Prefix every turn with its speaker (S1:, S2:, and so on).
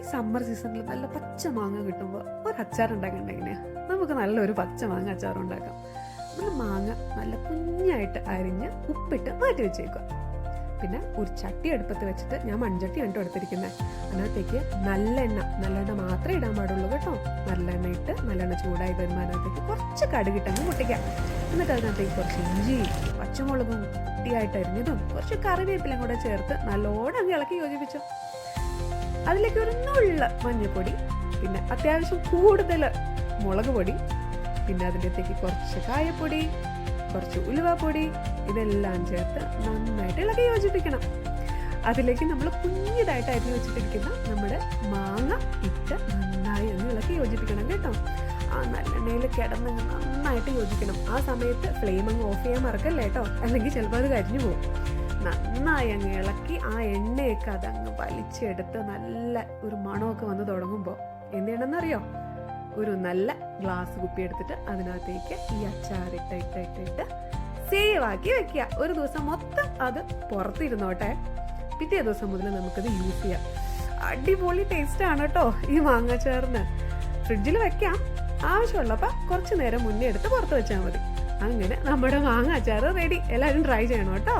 S1: ഈ സമ്മർ സീസണിൽ നല്ല പച്ച മാങ്ങ കിട്ടുമ്പോൾ ഒരു അച്ചാർ ഉണ്ടാക്കണ്ടെങ്കിലേ നമുക്ക് നല്ലൊരു പച്ച മാങ്ങ അച്ചാർ ഉണ്ടാക്കാം. നമ്മൾ മാങ്ങ നല്ല കുഞ്ഞായിട്ട് അരിഞ്ഞ് ഉപ്പിട്ട് മാറ്റി വെച്ചേക്കുക. പിന്നെ ഒരു ചട്ടി അടുപ്പത്ത് വെച്ചിട്ട്, ഞാൻ മൺചട്ടി കണ്ടോ എടുത്തിരിക്കുന്നത്, അതിനകത്തേക്ക് നല്ലെണ്ണ മാത്രമേ ഇടാൻ പാടുള്ളൂ കേട്ടോ. നല്ലെണ്ണ ഇട്ട് നല്ലെണ്ണ ചൂടായി വരുമ്പോൾ അതിനകത്തേക്ക് കുറച്ച് കടുകിട്ടങ്ങ് പൊട്ടിക്കാം. എന്നിട്ട് അതിനകത്തേക്ക് കുറച്ച് ഇഞ്ചിയും പച്ചമുളകും കുട്ടിയായിട്ട് അരിഞ്ഞതും കുറച്ച് കറിവേപ്പിലയും കൂടെ ചേർത്ത് നല്ലോണം അങ്ങ് ഇളക്കി യോജിപ്പിച്ചു. അതിലേക്ക് ഒരു നുള്ള മഞ്ഞൾപ്പൊടി, പിന്നെ അത്യാവശ്യം കൂടുതൽ മുളക് പൊടി, പിന്നെ അതിലേക്ക് കുറച്ച് കായപ്പൊടി, കുറച്ച് ഉലുവാപ്പൊടി, ഇതെല്ലാം ചേർത്ത് നന്നായിട്ട് ഇളക്കി യോജിപ്പിക്കണം. അതിലേക്ക് നമ്മൾ കുഞ്ഞിതായിട്ട് അരിഞ്ഞു വെച്ചിട്ടിരിക്കുന്ന നമ്മുടെ മാങ്ങ ഇട്ട് നന്നായി അങ്ങ് ഇളക്കി യോജിപ്പിക്കണം കേട്ടോ. ആ നല്ലെണ്ണയിൽ കിടന്ന് നന്നായിട്ട് യോജിക്കണം. ആ സമയത്ത് ഫ്ലെയിം അങ്ങ് ഓഫ് ചെയ്യാൻ മറക്കല്ലേ കേട്ടോ, അല്ലെങ്കിൽ ചിലപ്പോൾ അത് കരിഞ്ഞു പോകും. നന്നായി അങ്ങ് ഇളക്കി ആ എണ്ണയൊക്കെ അതങ്ങ് വലിച്ചെടുത്ത് നല്ല ഒരു മണമൊക്കെ വന്ന് തുടങ്ങുമ്പോൾ എന്ത് ചെയ്യണമെന്നറിയോ? ഒരു നല്ല ഗ്ലാസ് കുപ്പി എടുത്തിട്ട് അതിനകത്തേക്ക് ഈ അച്ചാറിട്ട് സേവ് ആക്കി വെക്കുക. ഒരു ദിവസം മൊത്തം അത് പുറത്തിരുന്നോട്ടെ. പിറ്റേ ദിവസം മുതൽ നമുക്കത് യൂസ് ചെയ്യാം. അടിപൊളി ടേസ്റ്റ് ആണ് കേട്ടോ ഈ മാങ്ങാച്ചാറിന്. ഫ്രിഡ്ജിൽ വെക്കാം, ആവശ്യമുള്ളപ്പോൾ കുറച്ച് നേരം മുന്നേ എടുത്ത് പുറത്ത് വെച്ചാൽ മതി. അങ്ങനെ നമ്മുടെ മാങ്ങ അച്ചാർ റെഡി. എല്ലാവരും ട്രൈ ചെയ്യണം കേട്ടോ.